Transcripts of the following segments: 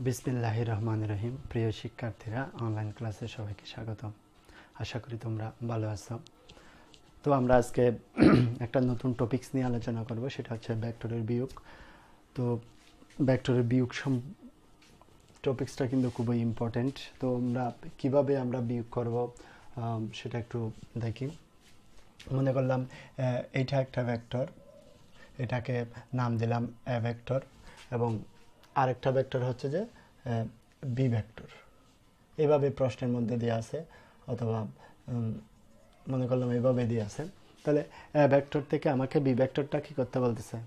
বিসমিল্লাহির রহমানির রহিম। প্রিয় শিক্ষার্থীরা, অনলাইন ক্লাসে সবাইকে স্বাগতম। আশা করি তোমরা ভালো আছো। তো আমরা আজকে একটা নতুন টপিকস নিয়ে আলোচনা করব, সেটা হচ্ছে ভেক্টরের বিয়োগ। তো ভেক্টরের বিয়োগ টপিক্সটা কিন্তু খুবই ইম্পর্টেন্ট। তো কিভাবে আমরা বিয়োগ করব সেটা একটু দেখি। মনে করলাম এইটা একটা ভেক্টর, এটাকে নাম দিলাম এ ভেক্টর, এবং আরেকটা ভেক্টর হচ্ছে যে বি ভেক্টর। এইভাবে প্রশ্নের মধ্যে দিয়ে আছে, অথবা মনে করলাম এইভাবে দিয়ে আছে। তাহলে এ ভেক্টর থেকে আমাকে বি ভেক্টরটা কী করতে বলতেছে?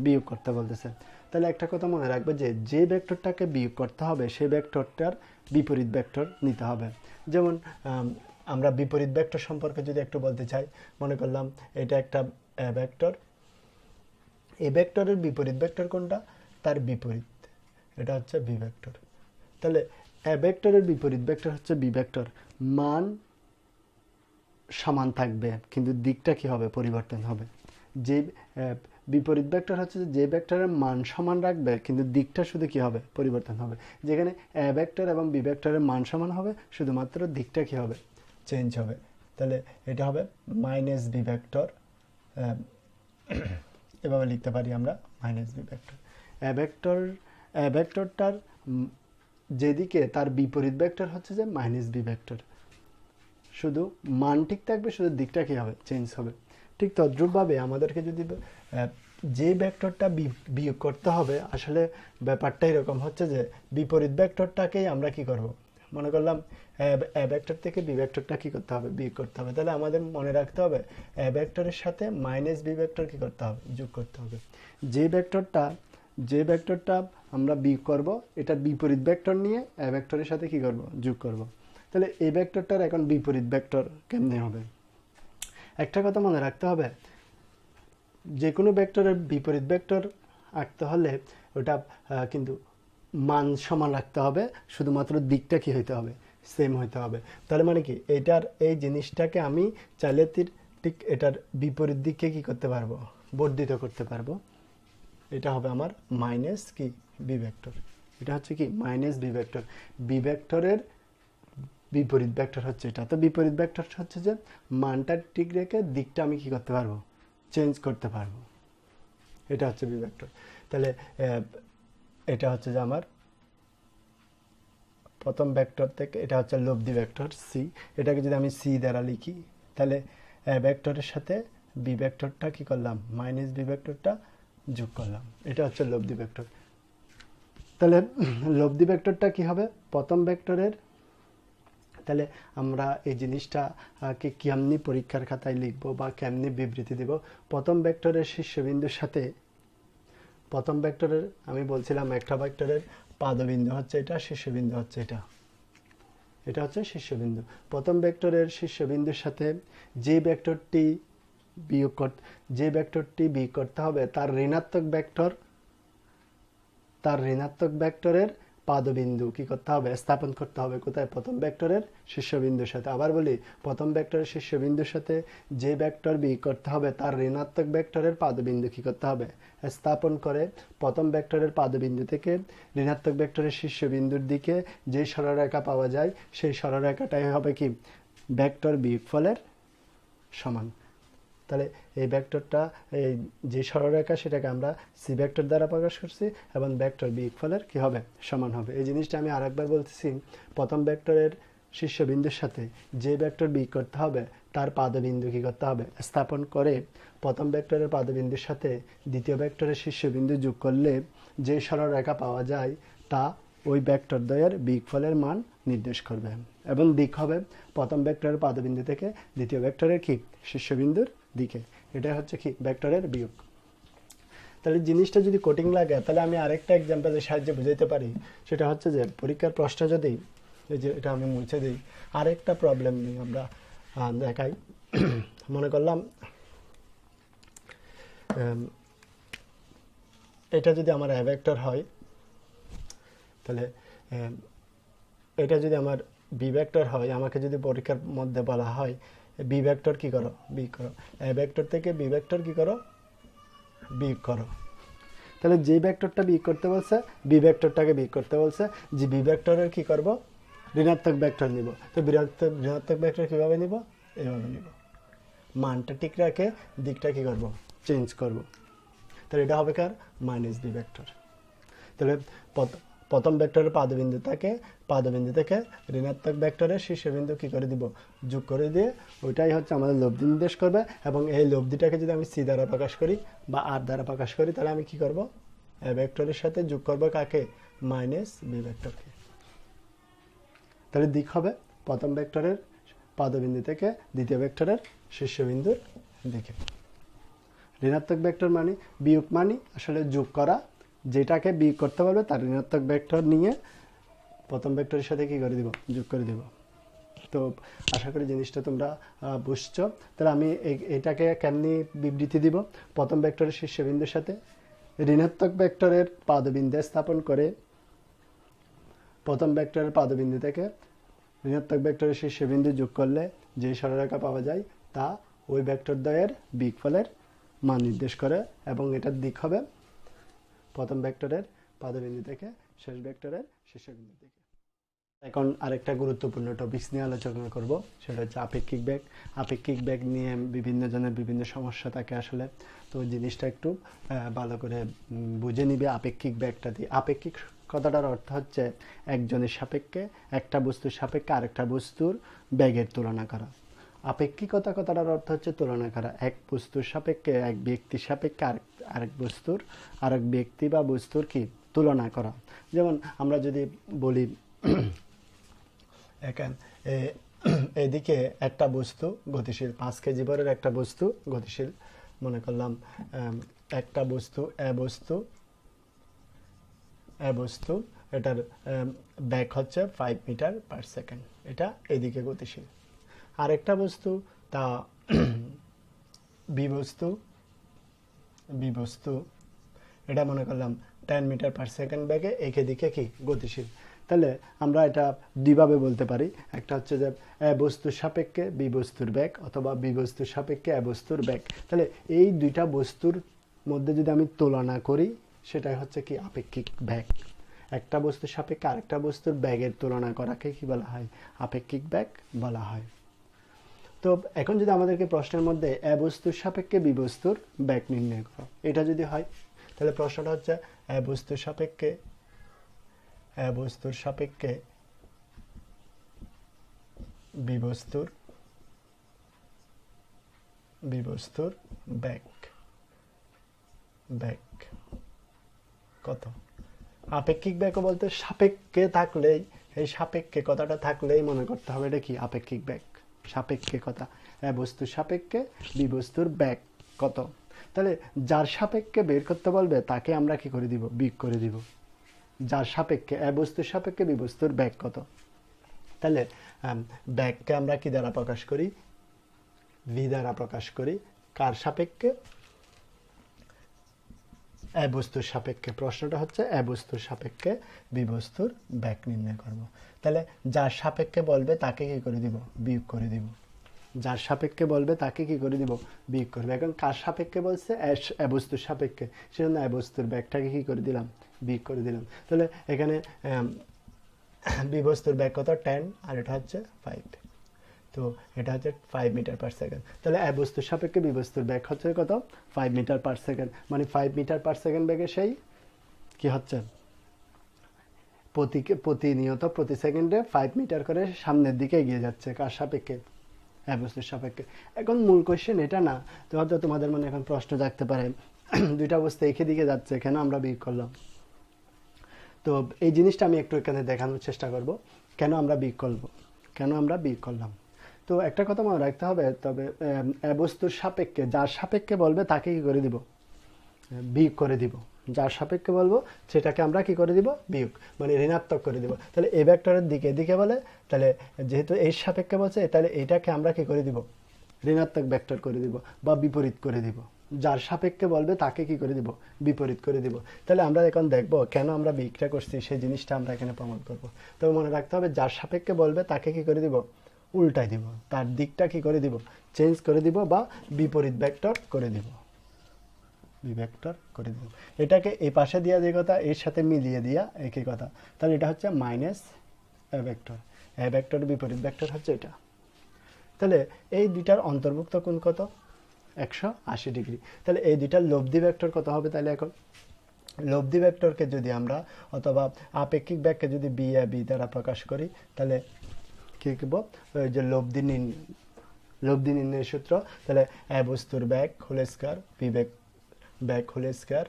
বিয়োগ করতে বলতেছে। তাহলে একটা কথা মনে রাখবে, যে ভেক্টরটাকে বিয়োগ করতে হবে সেই ভেক্টরটার বিপরীত ভেক্টর নিতে হবে। যেমন আমরা বিপরীত ভেক্টর সম্পর্কে যদি একটু বলতে চাই, মনে করলাম এটা একটা ভেক্টর, এই ভেক্টরের বিপরীত ভেক্টর কোনটা? তার বিপরীত, এটা হচ্ছে বি ভেক্টর। তাহলে এ ভেক্টরের বিপরীত ভেক্টর হচ্ছে বি ভেক্টর। মান সমান থাকবে, কিন্তু দিকটা কি হবে? পরিবর্তন হবে। যে বিপরীত ভেক্টর হচ্ছে যে ভেক্টরের মান সমান রাখবে, কিন্তু দিকটা শুধু কি হবে? পরিবর্তন হবে। যেখানে এ ভেক্টর এবং বি ভেক্টরের মান সমান হবে, শুধুমাত্র দিকটা কি হবে? চেঞ্জ হবে। তাহলে এটা হবে মাইনাস বি ভেক্টর। এভাবে লিখতে পারি আমরা, মাইনাস বি ভেক্টর। এ ভেক্টরটার যেদিকে, তার বিপরীত ভেক্টর হচ্ছে যে মাইনাস বি ভেক্টর। শুধু মান ঠিক থাকবে, শুধু দিকটা কী হবে? চেঞ্জ হবে। ঠিক তদ্রূপভাবে আমাদেরকে যদি যে ভেক্টরটা বিয়োগ করতে হবে, আসলে ব্যাপারটা এরকম হচ্ছে যে বিপরীত ভেক্টরটাকেই আমরা কি করব? মনে করলাম এ ভেক্টর থেকে বি ভেক্টরটা কী করতে হবে? বিয়োগ করতে হবে। তাহলে আমাদের মনে রাখতে হবে এ ভেক্টরের সাথে মাইনাস বি ভেক্টর কী করতে হবে? যোগ করতে হবে। যে ভেক্টরটা আমরা বিয়োগ করব, এটার বিপরীত ভেক্টর নিয়ে এ ভেক্টরের সাথে কি করব? যোগ করব। তাহলে এই ভেক্টরটার এখন বিপরীত ভেক্টর কেমনে হবে? একটা কথা মনে রাখতে হবে, যে কোনো ভেক্টরের বিপরীত ভেক্টর আঁকতে হলে ওটা কিন্তু মান সমান রাখতে হবে, শুধুমাত্র দিকটা কি হইতে হবে? সেম হইতে হবে। তাহলে মানে কি, এই জিনিসটাকে আমি চাইলে ঠিক এটার বিপরীত দিককে কি করতে পারবো? বর্ধিত করতে পারবো। এটা হবে আমার মাইনাস কি বি ভেক্টর। এটা হচ্ছে কি মাইনাস বি ভেক্টর। বি ভেক্টরের বিপরীত ভেক্টর হচ্ছে এটা। তো বিপরীত ভেক্টর হচ্ছে যে মানটা ঠিক রেখে দিকটা আমি কি করতে পারবো? চেঞ্জ করতে পারবো। এটা হচ্ছে বি ভেক্টর। তাহলে এটা হচ্ছে যে আমার প্রথম ভেক্টর থেকে, এটা হচ্ছে লব্ধি ভেক্টর সি। এটাকে যদি আমি সি দ্বারা লিখি, তাহলে ভেক্টরের সাথে বি ভেক্টরটা কি করলাম? মাইনাস বি ভেক্টরটা যোগ করলাম। এটা হচ্ছে লব্ধি ভেক্টর। তাহলে লব্ধি ভেক্টরটা কি হবে? প্রথম ভেক্টরের, তাহলে আমরা এই জিনিসটাকে কেমনি পরীক্ষার খাতায় লিখব বা কেমনি বিবৃতি দেব? প্রথম ভেক্টরের শীর্ষবিন্দুর সাথে, প্রথম ভেক্টরের আমি বলছিলাম একটা ভেক্টরের পাদবিন্দু হচ্ছে এটা, শীর্ষবিন্দু হচ্ছে এটা। এটা হচ্ছে শীর্ষবিন্দু। প্রথম ভেক্টরের শীর্ষবিন্দুর সাথে যে ভেক্টরটি বিয়োগ করতে হবে, তার ঋণাত্মক ভেক্টরের পাদবিন্দু কি করতে হবে? স্থাপন করতে হবে। কোথায়? প্রথম ভেক্টরের শীর্ষবিন্দুর সাথে। আবার বলি, প্রথম ভেক্টরের শীর্ষবিন্দুর সাথে যে ভেক্টর বিয়োগ করতে হবে, তার ঋণাত্মক ভেক্টরের পাদবিন্দু কি করতে হবে? স্থাপন করে প্রথম ভেক্টরের পাদবিন্দু থেকে ঋণাত্মক ভেক্টরের শীর্ষবিন্দুর দিকে যে সরলরেখা পাওয়া যায়, সেই সরলরেখাটাই হবে কি? ভেক্টর বিয়োগফলের সমান। তাহলে এই ভেক্টরটা, এই যে সরলরেখা, সেটাকে আমরা সি ভেক্টর দ্বারা প্রকাশ করছি, এবং ভেক্টর বিয়োগফলের কি হবে? সমান হবে। এই জিনিসটা আমি আরেকবার বলতেছি। প্রথম ভেক্টরের শীর্ষবিন্দুর সাথে যে ভেক্টর বিয়োগ করতে হবে, তার পাদবিন্দু কি করতে হবে? স্থাপন করে প্রথম ভেক্টরের পাদবিন্দুর সাথে দ্বিতীয় ভেক্টরের শীর্ষবিন্দু যোগ করলে যে সরলরেখা পাওয়া যায়, তা ওই ভেক্টর দ্বয়ের বিয়োগফলের মান নির্দেশ করবে, এবং দিক হবে প্রথম ভেক্টরের পাদবিন্দু থেকে দ্বিতীয় ভেক্টরের কি? শীর্ষবিন্দুর দিকে। এটা হচ্ছে কি? ভেক্টরের বিয়োগ। তাহলে জিনিসটা যদি কঠিন লাগে, তাহলে আমি আরেকটা এক্সাম্পলের সাহায্যে বুঝাইতে পারি। সেটা হচ্ছে যে পরীক্ষার প্রশ্ন যদি, এই যে এটা আমি মুছে দিই, আরেকটা প্রবলেম নিয়ে আমরা দেখাই। মনে করলাম এটা যদি আমার এ ভেক্টর হয়, তাহলে এটা যদি আমার বি ভেক্টর হয়, আমাকে যদি পরীক্ষার মধ্যে বলা হয় বি ভেক্টর কি করো? বিয়োগ করো। এ ভেক্টর থেকে বি ভেক্টর কি করো? বিয়োগ করো। তাহলে যে ভেক্টরটা বিয়োগ করতে বলছে বি ভেক্টরটাকে বিয়োগ করতে বলছে, যে বি ভেক্টরের কী করব, ঋণাত্মক ভেক্টর নিব। তো ঋণাত্মক ভেক্টর কীভাবে নিব, এইভাবে নিব, মানটা ঠিক রাখে দিকটা কী করব, চেঞ্জ করব। তাহলে এটা হবে কার, মাইনাস বি ভেক্টর। তাহলে প্রথম ভেক্টরের পাদবিন্দু থেকে ঋণাত্মক ভেক্টরের শীর্ষবিন্দু কী করে দিব, যোগ করে দিয়ে ওইটাই হচ্ছে আমাদের লব্ধি নির্দেশ করবে। এবং এই লব্ধিটাকে যদি আমি সি দ্বারা প্রকাশ করি বা আর দ্বারা প্রকাশ করি, তাহলে আমি কি করব, এ ভেক্টরের সাথে যোগ করব কাকে, মাইনাস বি ভেক্টরকে। তাহলে দিক হবে প্রথম ভেক্টরের পাদবিন্দু থেকে দ্বিতীয় ভেক্টরের শীর্ষবিন্দুর দিকে। ঋণাত্মক ভেক্টর মানে বিয়োগ মানে আসলে যোগ করা, যেটাকে বিয়োগ করতে পারবে তার ঋণাত্মক ভেক্টর নিয়ে প্রথম ভেক্টরের সাথে কি করে দিব, যোগ করে দিব। তো আশা করি জিনিসটা তোমরা বুঝছো। তাহলে আমি এটাকে কেমনি বিবৃতি দিব, প্রথম ভেক্টরের শীর্ষবিন্দুর সাথে ঋণাত্মক ভেক্টরের পাদবিন্দু স্থাপন করে প্রথম ভেক্টরের পাদবিন্দু থেকে ঋণাত্মক ভেক্টরের শীর্ষবিন্দু যোগ করলে যে সরলরেখা পাওয়া যায় তা ওই ভেক্টর দ্বয়ের বিয়োগফলের মান নির্দেশ করে, এবং এটার দিক হবে প্রথম ভেক্টরের পাদবিন্দু থেকে শেষ ভেক্টরের শীর্ষবিন্দুর দিকে। এখন আরেকটা গুরুত্বপূর্ণ টপিকস নিয়ে আলোচনা করব, সেটা হচ্ছে আপেক্ষিক বেগ। আপেক্ষিক বেগ নিয়ে বিভিন্ন জনের বিভিন্ন সমস্যা থাকে আসলে, তো জিনিসটা একটু ভালো করে বুঝে নিবে। আপেক্ষিক বেগটা দিয়ে, আপেক্ষিক কথাটার অর্থ হচ্ছে একজনের সাপেক্ষে, একটা বস্তুর সাপেক্ষে আরেকটা বস্তুর বেগের তুলনা করা। আপেক্ষিকতা কথাটার অর্থ হচ্ছে তুলনা করা, এক বস্তুর সাপেক্ষে, এক ব্যক্তির সাপেক্ষে আরেক ব্যক্তি বা বস্তুর কি তুলনা করা। যেমন আমরা যদি বলি এদিকে একটা বস্তু গতিশীল, 5 কেজি ভরের একটা বস্তু গতিশীল মনে করলাম, একটা বস্তু এ বস্তু এটার বেগ হচ্ছে 5 মিটার পার সেকেন্ড, এটা এদিকে গতিশীল। আরেকটা বস্তু তা বি বস্তু এটা মনে করলাম 10 মিটার পার সেকেন্ড বেগে এদিকে কি গতিশীল। তাহলে আমরা এটা দুইভাবে বলতে পারি, একটা হচ্ছে যে এ বস্তুর সাপেক্ষে বি বস্তুর বেগ, অথবা বি বস্তুর সাপেক্ষে এ বস্তুর বেগ। তাহলে এই দুইটা বস্তুর মধ্যে যদি আমি তুলনা করি, সেটাই হচ্ছে কি আপেক্ষিক বেগ। একটা বস্তুর সাপেক্ষে আরেকটা বস্তুর বেগের তুলনা করাকে কি বলা হয়, আপেক্ষিক বেগ বলা হয়। তো এখন যদি আমাদেরকে প্রশ্নের মধ্যে এ বস্তুর সাপেক্ষে বি বস্তুর বেগ নির্ণয় করো, এটা যদি হয়, তাহলে প্রশ্নটা হচ্ছে এ বস্তুর সাপেক্ষে বি বস্তুর বেগ কত। আপেক্ষিক বেগ বলতে সাপেক্ষে থাকলেই, এই সাপেক্ষে কথাটা থাকলেই মনে করতে হবে এটা কি আপেক্ষিক বেগ। সাপেক্ষে কথা, এ বস্তুর সাপেক্ষে বি বস্তুর বেগ কত। তাহলে যার সাপেক্ষে বের করতে বলবে তাকে আমরা কি করে দিব, বিয়োগ করে দিব। যার সাপেক্ষে, এ বস্তুর সাপেক্ষে বি বস্তুর বেগ কত। তাহলে বেগকে আমরা কি দ্বারা প্রকাশ করি, ভি দ্বারা প্রকাশ করি। কার সাপেক্ষে, এ বস্তুর সাপেক্ষে। প্রশ্নটা হচ্ছে এ বস্তুর সাপেক্ষে বি বস্তুর বেগ নির্ণয় করব। তাহলে যার সাপেক্ষে বলবে তাকে কি করে দিব, বিয়োগ করে দিব। যার সাপেক্ষে বলবে তাকে কি করে দিব, বিয়োগ করবে। এখন কার সাপেক্ষে বলছে, এ বস্তুর সাপেক্ষে, সেজন্য এ বস্তুর বেগটাকে কি করে দিলাম, বিয়োগ করে দিলাম। তাহলে এখানে বি বস্তুর বেগ কত 10, আর এটা হচ্ছে 5, তো এটা হচ্ছে 5 মিটার পার সেকেন্ড। তাহলে এ বস্তুর সাপেক্ষে বি বস্তুর বেগ হচ্ছে কত, 5 মিটার পার সেকেন্ড। মানে 5 মিটার পার সেকেন্ড বেগে সেই কি হচ্ছে, প্রতিনিয়ত প্রতি সেকেন্ডে 5 মিটার করে সামনের দিকে এগিয়ে যাচ্ছে। কার সাপেক্ষে, এ বস্তুর সাপেক্ষে। এখন মূল কোয়েশ্চেন এটা না, তো হয়তো তোমাদের মনে এখন প্রশ্ন জাগতে পারে, দুইটা বস্তু একই দিকে যাচ্ছে, কেন আমরা বিয়োগ করলাম। তো এই জিনিসটা আমি একটু এখানে দেখানোর চেষ্টা করব, কেন আমরা বিয়োগ করলাম। তো একটা কথা মনে রাখতে হবে, তবে বস্তুর সাপেক্ষে, যার সাপেক্ষে বলবে তাকে কি করে দিব, বিয়োগ করে দিব। যার সাপেক্ষে বলবো সেটাকে আমরা কি করে দিব, বিয়োগ, মানে ঋণাত্মক করে দিব। তাহলে এ ভেক্টরের দিকে বলে, তাহলে যেহেতু এর সাপেক্ষে বলছে, তাহলে এটাকে আমরা কি করে দিব, ঋণাত্মক ভেক্টর করে দিব বা বিপরীত করে দিব। যার সাপেক্ষে বলবে তাকে কি করে দিব, বিপরীত করে দিব। তাহলে আমরা এখন দেখব কেন আমরা বিয়োগটা করছি, সেই জিনিসটা আমরা এখানে প্রমাণ করব। তবে মনে রাখতে হবে, যার সাপেক্ষে বলবে তাকে কি করে দিব, উল্টাই দিব, তার দিকটা কি করে দিব, চেঞ্জ করে দিব বা বিপরীত ভেক্টর করে দিব। বি ভেক্টর করে দিলাম। এটাকে এই পাশে দেওয়া যে কথা এর সাথে মিলিয়ে দিয়া একই কথা, তাহলে এটা হচ্ছে মাইনাস এ ভেক্টর। এ ভেক্টর বিপরীত ভেক্টর হচ্ছে এটা। তাহলে এই দুইটার অন্তর্ভুক্ত কোণ কত? 180 ডিগ্রি। তাহলে এই দুইটার লব্ধি ভেক্টর কত হবে? তাহলে এখন লব্ধি ভেক্টরকে যদি আমরা অথবা আপেক্ষিক ব্যাগকে যদি বি এ বি দ্বারা প্রকাশ করি, তাহলে কি লিখব? ওই যে লব্ধি নির্ণয়ের সূত্র, তাহলে এ বস্তুর ব্যাগ হোল স্কয়ার বি ব্যাগ whole square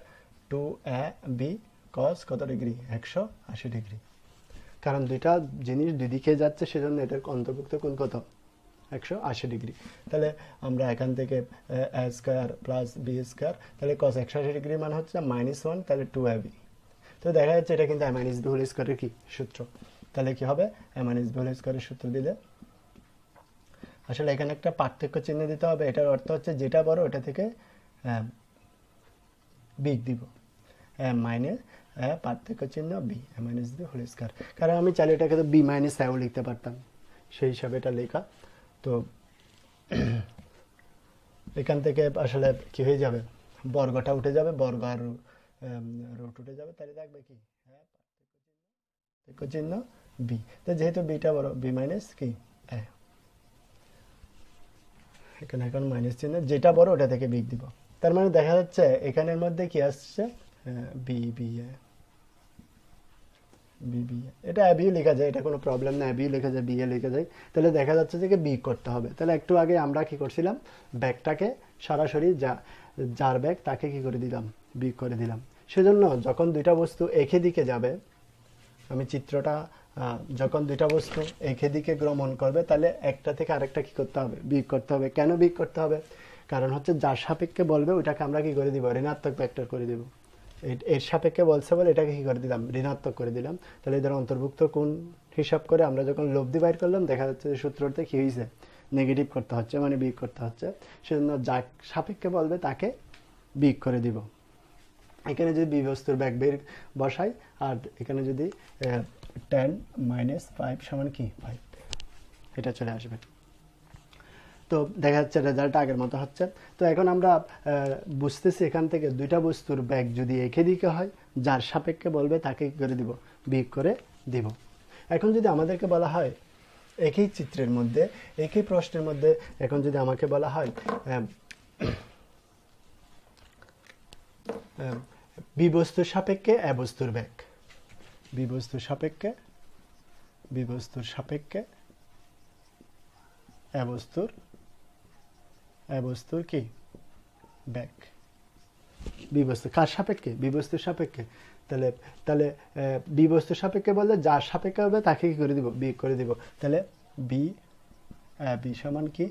2a b cos কত ডিগ্রি? 180 ডিগ্রি। কারণ দুইটা জিনিস দুই দিকে যাচ্ছে, সেজন্য এটার অন্তর্ভুক্ত কোণ কত? 180 ডিগ্রি। তাহলে আমরা এখান থেকে a square plus b square, তাহলে cos 180 ডিগ্রি মান হচ্ছে -1, তাহলে 2ab। তো দেখা যাচ্ছে এটা কিন্তু a - b হোল স্কয়ারের কি সূত্র। তাহলে কি হবে? a - b হোল স্কয়ারের সূত্র দিলে আসলে এখানে একটা পার্থক্য চিহ্ন দিতে হবে। এটার অর্থ হচ্ছে যেটা বড় ওটা থেকে বিগ দিব, মাইনাস পার্থক্য চিহ্ন b, minus b whole square. কারণ আমি চাইলে এটাকে তো বি মাইনাস এও লিখতে পারতাম, সেই হিসাবে এটা লেখা। তো এখান থেকে আসলে কি হয়ে যাবে? বর্গটা উঠে যাবে, বর্গ আর রুট উঠে যাবে, তাহলে থাকবে কি? পার্থক্য চিহ্ন বি। তো যেহেতু বিটা বড়, বি মাইনাস কি এ, এখানে এখন মাইনাস চিহ্ন, যেটা বড় ওটা থেকে বিগ দিব। তার মানে দেখা যাচ্ছে এখানের মধ্যে কি আসছে? B B A B B A. এটা অ্যাবিও লেখা যায়, এটা কোনো প্রবলেম না, অ্যাবিও লেখা যায়, বি এ লেখা যায়। তাহলে দেখা যাচ্ছে যে বিগ করতে হবে। তাহলে একটু আগে আমরা কি করছিলাম? ব্যাগটাকে সরাসরি যার ব্যাগ তাকে কি করে দিলাম? বিগ করে দিলাম। সেজন্য যখন দুইটা বস্তু একই দিকে যাবে, আমি চিত্রটা যখন দুইটা বস্তু একই দিকে গমন করবে, তাহলে একটা থেকে আরেকটা কি করতে হবে? বিগ করতে হবে। কেন বিগ করতে হবে? কারণ হচ্ছে যার সাপেক্ষে বলবে ওইটাকে আমরা কি করে দিব? ঋণাত্মক ভেক্টর করে দিব। এর সাপেক্ষে বলছে বলে এটাকে কি করে দিলাম? ঋণাত্মক করে দিলাম। তাহলে এদের অন্তর্ভুক্ত কোণ হিসাব করে আমরা যখন লব্ধি বাইর করলাম, দেখা যাচ্ছে যে সূত্রতে কি হয়েছে? নেগেটিভ করতে হচ্ছে, মানে বিগ করতে হচ্ছে। সেজন্য যার সাপেক্ষে বলবে তাকে বিগ করে দিব। এখানে যদি বি বস্তুর ব্যাগ বের বসাই, আর এখানে যদি 10 - 5 সমান কি 5, এটা চলে আসবে। তো দেখা যাচ্ছে রেজাল্ট আগের মতো হচ্ছে। তো এখন আমরা বুঝতেছি এখান থেকে দুইটা বস্তুর ব্যাগ যদি একই দিকে হয়, যার সাপেক্ষে বলবে তাকে কি করে দিব? বিগ করে দিব। এখন যদি আমাদেরকে বলা হয় একই চিত্রের মধ্যে, একই প্রশ্নের মধ্যে, এখন যদি আমাকে বলা হয় বি বস্তুর সাপেক্ষে এ বস্তুর ব্যাগ, বি বস্তুর সাপেক্ষে এ বস্তুর কি ব্যাগ, বি বস্তু কার সাপেক্ষে? বি বস্তুর সাপেক্ষে। তাহলে বি বস্তুর সাপেক্ষে বললে যার সাপেক্ষে হবে তাকে কি করে দিব? বি করে দিব। তাহলে বি বি সমান কি?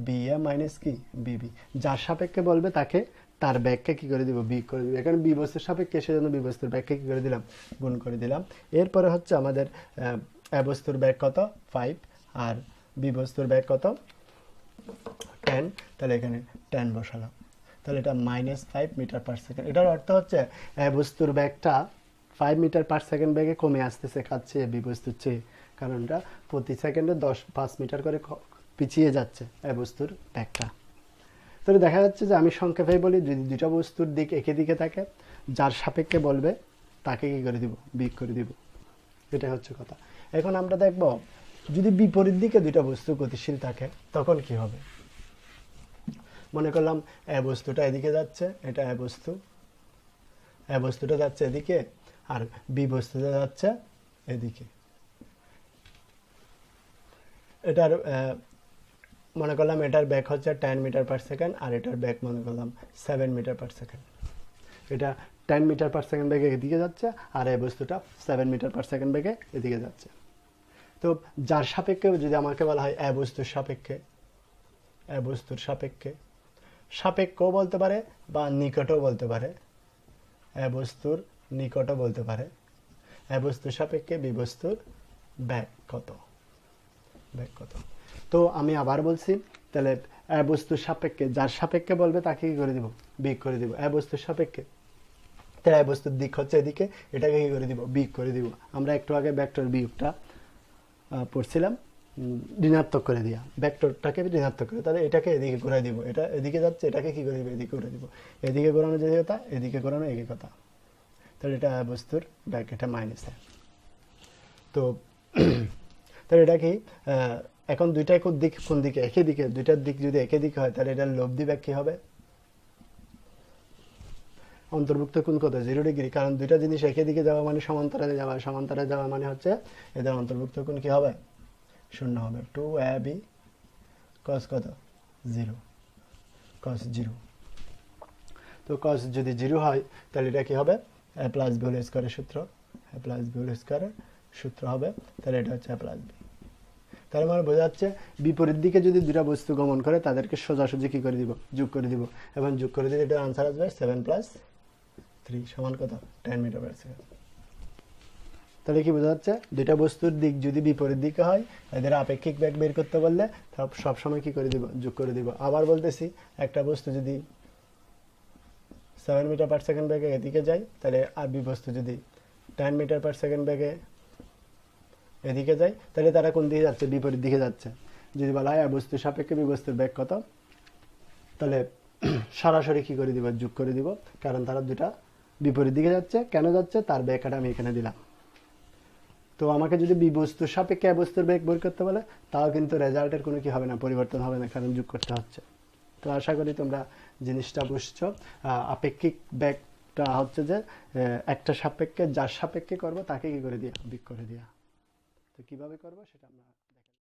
বি এ মাইনাস কি বি বি। যার সাপেক্ষে বলবে তাকে তার ব্যাগকে কি করে দিব? বি করে দিব। এখানে বি বস্তুর সাপেক্ষে, সেজন্য বি বস্তুর ব্যাগকে কি করে দিলাম? গুণ করে দিলাম। এরপরে হচ্ছে আমাদের এ বস্তুর ব্যাগ কত? 5, আর বি বস্তুর ব্যাগ কত? 10। তাহলে এখানে 10 বসালাম। তাহলে এটা -5 মিটার পার সেকেন্ড। এটার অর্থ হচ্ছে এ বস্তুর ব্যাগটা 5 মিটার পার সেকেন্ড বেগে কমে আসতেছে খাচ্ছে বি বস্তুর চেয়ে, কারণ এটা প্রতি সেকেন্ডে 5 মিটার করে পিছিয়ে যাচ্ছে এ বস্তুর ব্যাগটা। তাহলে দেখা যাচ্ছে যে আমি সংক্ষেপে বলি, যদি দুটা বস্তুর দিক একই দিকে থাকে, যার সাপেক্ষে বলবে তাকে কি করে দিব? বিগ করে দিব। এটা হচ্ছে কথা। এখন আমরা দেখব যদি বিপরীত দিকে দুইটা বস্তু গতিশীল থাকে তখন কি হবে। মনে করলাম এ বস্তুটা এদিকে যাচ্ছে, এটা এ বস্তুটা যাচ্ছে এদিকে, আর বি বস্তুটা যাচ্ছে এদিকে। এটার মনে করলাম এটার ব্যাক হচ্ছে 10 মিটার পার সেকেন্ড, আর এটার ব্যাক মনে করলাম 7 মিটার পার সেকেন্ড। এটা 10 মিটার পার সেকেন্ড বেগে এদিকে যাচ্ছে, আর এই বস্তুটা 7 মিটার পার সেকেন্ড বেগে এদিকে যাচ্ছে। তো যার সাপেক্ষে যদি আমাকে বলা হয় এ বস্তুর সাপেক্ষও বলতে পারে বা নিকটও বলতে পারে, এ বস্তুর নিকটও বলতে পারে, এ বস্তুর সাপেক্ষে বি বস্তুর ব্যাক কত। তো আমি আবার বলছি, তাহলে এ বস্তুর সাপেক্ষে যার সাপেক্ষে বলবে তাকে কি করে দিব? বিগ করে দিব। এ বস্তুর সাপেক্ষে, তাহলে এ বস্তুর দিক হচ্ছে এদিকে, এটাকে কি করে দিব? বিগ করে দিব। আমরা একটু আগে ভেক্টর বিয়োগটা পড়ছিলাম, ঋণাত্মক করে দিয়া, ভেক্টরটাকে ঋণাত্মক করে, তাহলে এটাকে এদিকে ঘুরাই দিব, এটা এদিকে যাচ্ছে, এটাকে কি করে দিব, এদিকে ঘুরে দিব, এদিকে ঘোরানো যে কথা, এদিকে ঘোরানো একই কথা, তাহলে এটা বস্তুর ব্যাক, এটা মাইনাস। তো তাহলে এটা কি এখন দুইটাই দিক কোন দিকে, একই দিকে, দুইটার দিক যদি একই দিকে হয় তাহলে এটার লব্ধি ব্যাক কি হবে, অন্তর্ভুক্ত কোণ কত, 0 ডিগ্রি, কারণ দুইটা জিনিস একই দিকে যাওয়া মানে সমান্তরালে যাওয়া, সমান্তরালে যাওয়া মানে হচ্ছে এদের অন্তর্ভুক্ত কোণ কি হবে, 0 হবে। 2ab cos কত, 0, cos 0। তো cos যদি 0 হয় তাহলে এটা কি হবে, a প্লাস b হোল স্কয়ারের সূত্র, a প্লাস b হোল স্কয়ারের সূত্র হবে, তাহলে এটা হচ্ছে a প্লাস b। তার মানে বোঝা যাচ্ছে বিপরীত দিকে যদি দুটা বস্তু গমন করে তাদেরকে সোজাসুজি কি করে দিব, যোগ করে দিব, এবং যোগ করে দিলে এটার আনসার আসবে 7 + 3 সমান কত, 10 মিটার পার সেকেন্ড। তাহলে কি বোঝা যাচ্ছে, দুইটা বস্তুর দিক যদি বিপরীত দিকে হয় এদের আপেক্ষিক বেগ বের করতে বললে সব সময় কি করে দিব, যোগ করে দিব। আবার বলতেছি, একটা বস্তু যদি 7 মিটার পার সেকেন্ড বেগে এদিকে যায়, তাহলে আর বি বস্তু যদি 10 মিটার পার সেকেন্ড বেগে এদিকে যায়, তাহলে তারা কোন দিকে যাচ্ছে, বিপরীত দিকে যাচ্ছে। যদি বলা হয় বস্তুর সাপেক্ষে বি বস্তুর বেগ কত, তাহলে সরাসরি কি করে দিব, যোগ করে দিব, কারণ তারা দুটা বিপরীত দিকে যাচ্ছে। কেন যাচ্ছে তার ব্যাখ্যাটা আমি এখানে দিলাম। তো আমাকে যদি বি বস্তুর সাপেক্ষে এ বস্তুর বেগ বের করতে বলে, তাও কিন্তু রেজাল্টের কোনো কি হবে না, পরিবর্তন হবে না, কারণ যোগ করতে হচ্ছে। তো আশা করি তোমরা জিনিসটা বুঝছো। আপেক্ষিক বেগটা হচ্ছে যে একটা সাপেক্ষে, যার সাপেক্ষে করবো তাকে কি করে দিয়া, বিয়োগ করে দিয়া। তো কিভাবে করবো সেটা আমরা